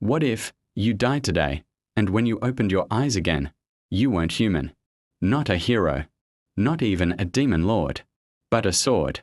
What if you died today, and when you opened your eyes again, you weren't human? Not a hero. Not even a demon lord. But a sword.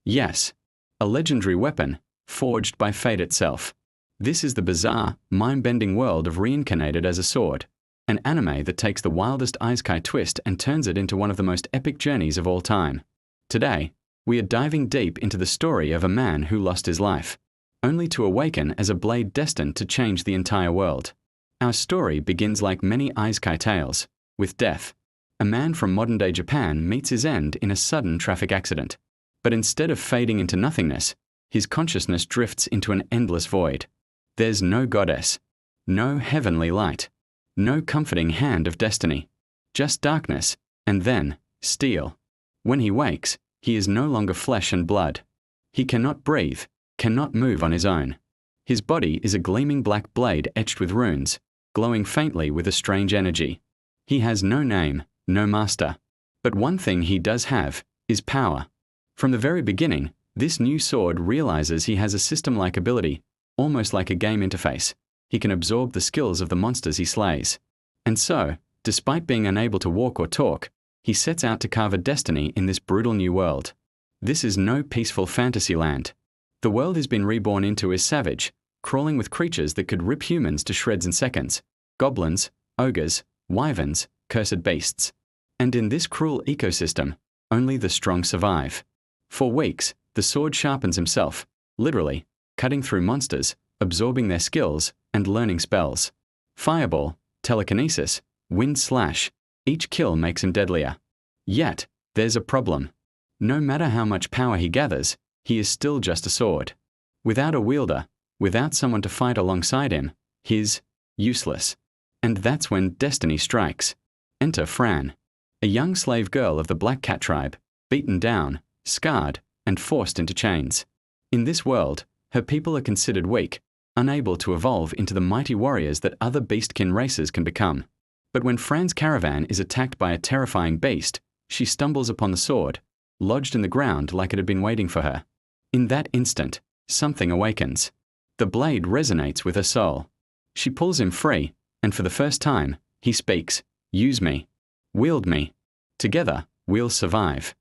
Yes. A legendary weapon, forged by fate itself. This is the bizarre, mind-bending world of Reincarnated as a Sword, an anime that takes the wildest isekai twist and turns it into one of the most epic journeys of all time. Today, we are diving deep into the story of a man who lost his life, only to awaken as a blade destined to change the entire world. Our story begins like many isekai tales, with death. A man from modern-day Japan meets his end in a sudden traffic accident. But instead of fading into nothingness, his consciousness drifts into an endless void. There's no goddess, no heavenly light, no comforting hand of destiny, just darkness, and then steel. When he wakes, he is no longer flesh and blood. He cannot breathe, cannot move on his own. His body is a gleaming black blade etched with runes, glowing faintly with a strange energy. He has no name, no master. But one thing he does have is power. From the very beginning, this new sword realizes he has a system-like ability, almost like a game interface. He can absorb the skills of the monsters he slays. And so, despite being unable to walk or talk, he sets out to carve a destiny in this brutal new world. This is no peaceful fantasy land. The world he's been reborn into is savage, crawling with creatures that could rip humans to shreds in seconds. Goblins, ogres, wyverns, cursed beasts. And in this cruel ecosystem, only the strong survive. For weeks, the sword sharpens himself, literally, cutting through monsters, absorbing their skills, and learning spells. Fireball, telekinesis, wind slash, each kill makes him deadlier. Yet, there's a problem. No matter how much power he gathers, he is still just a sword. Without a wielder, without someone to fight alongside him, he's useless. And that's when destiny strikes. Enter Fran, a young slave girl of the Black Cat tribe, beaten down, scarred, and forced into chains. In this world, her people are considered weak, unable to evolve into the mighty warriors that other beastkin races can become. But when Fran's caravan is attacked by a terrifying beast, she stumbles upon the sword, lodged in the ground like it had been waiting for her. In that instant, something awakens. The blade resonates with her soul. She pulls him free, and for the first time, he speaks, "Use me. Wield me. Together, we'll survive."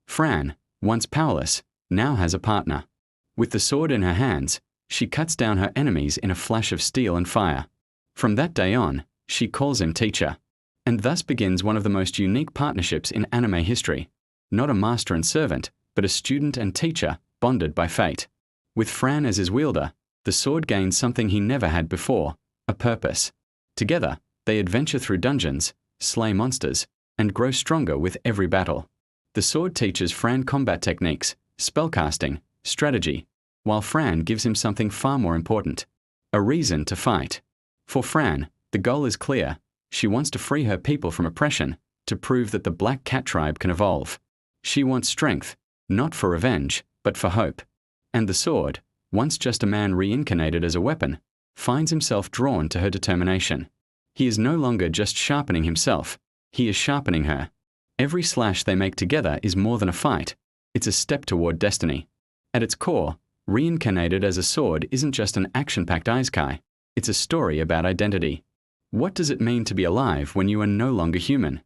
Fran, once powerless, now has a partner. With the sword in her hands, she cuts down her enemies in a flash of steel and fire. From that day on, she calls him teacher. And thus begins one of the most unique partnerships in anime history. Not a master and servant, but a student and teacher, bonded by fate. With Fran as his wielder, the sword gains something he never had before, a purpose. Together, they adventure through dungeons, slay monsters, and grow stronger with every battle. The sword teaches Fran combat techniques, spellcasting, strategy, while Fran gives him something far more important, a reason to fight. For Fran, the goal is clear. She wants to free her people from oppression, to prove that the Black Cat tribe can evolve. She wants strength, not for revenge, but for hope. And the sword, once just a man reincarnated as a weapon, finds himself drawn to her determination. He is no longer just sharpening himself, he is sharpening her. Every slash they make together is more than a fight, it's a step toward destiny. At its core, Reincarnated as a Sword isn't just an action-packed isekai, it's a story about identity. What does it mean to be alive when you are no longer human?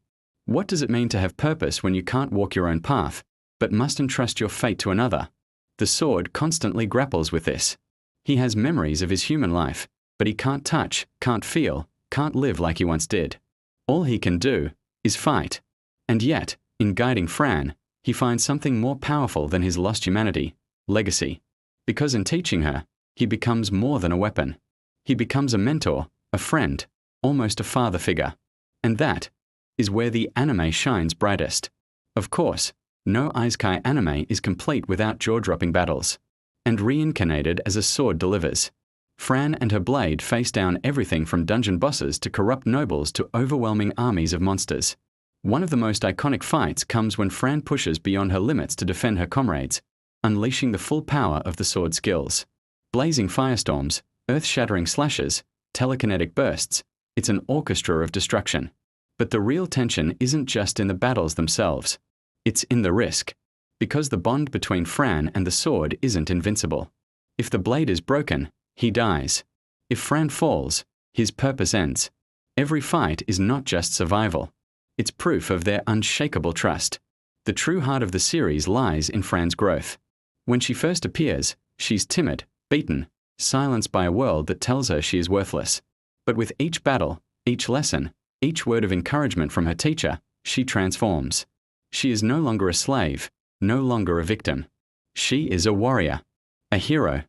What does it mean to have purpose when you can't walk your own path, but must entrust your fate to another? The sword constantly grapples with this. He has memories of his human life, but he can't touch, can't feel, can't live like he once did. All he can do is fight. And yet, in guiding Fran, he finds something more powerful than his lost humanity, legacy. Because in teaching her, he becomes more than a weapon. He becomes a mentor, a friend, almost a father figure. And that is where the anime shines brightest. Of course, no isekai anime is complete without jaw-dropping battles. And Reincarnated as a Sword delivers. Fran and her blade face down everything from dungeon bosses to corrupt nobles to overwhelming armies of monsters. One of the most iconic fights comes when Fran pushes beyond her limits to defend her comrades, unleashing the full power of the sword skills. Blazing firestorms, earth-shattering slashes, telekinetic bursts, it's an orchestra of destruction. But the real tension isn't just in the battles themselves. It's in the risk. Because the bond between Fran and the sword isn't invincible. If the blade is broken, he dies. If Fran falls, his purpose ends. Every fight is not just survival. It's proof of their unshakable trust. The true heart of the series lies in Fran's growth. When she first appears, she's timid, beaten, silenced by a world that tells her she is worthless. But with each battle, each lesson, each word of encouragement from her teacher, she transforms. She is no longer a slave, no longer a victim. She is a warrior, a hero,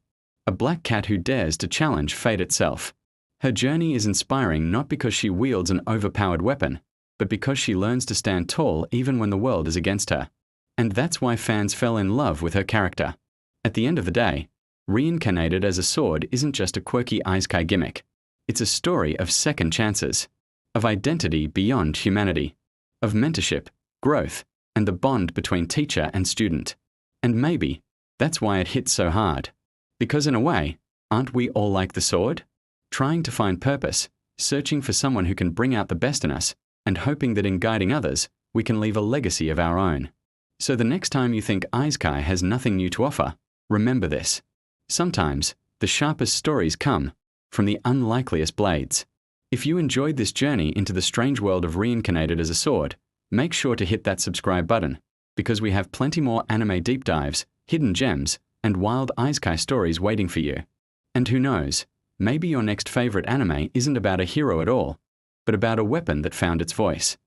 a black cat who dares to challenge fate itself. Her journey is inspiring not because she wields an overpowered weapon, but because she learns to stand tall even when the world is against her. And that's why fans fell in love with her character. At the end of the day, Reincarnated as a Sword isn't just a quirky isekai gimmick. It's a story of second chances, of identity beyond humanity, of mentorship, growth, and the bond between teacher and student. And maybe that's why it hits so hard. Because in a way, aren't we all like the sword? Trying to find purpose, searching for someone who can bring out the best in us, and hoping that in guiding others, we can leave a legacy of our own. So the next time you think isekai has nothing new to offer, remember this. Sometimes, the sharpest stories come from the unlikeliest blades. If you enjoyed this journey into the strange world of Reincarnated as a Sword, make sure to hit that subscribe button, because we have plenty more anime deep dives, hidden gems, and wild isekai stories waiting for you. And who knows, maybe your next favorite anime isn't about a hero at all, but about a weapon that found its voice.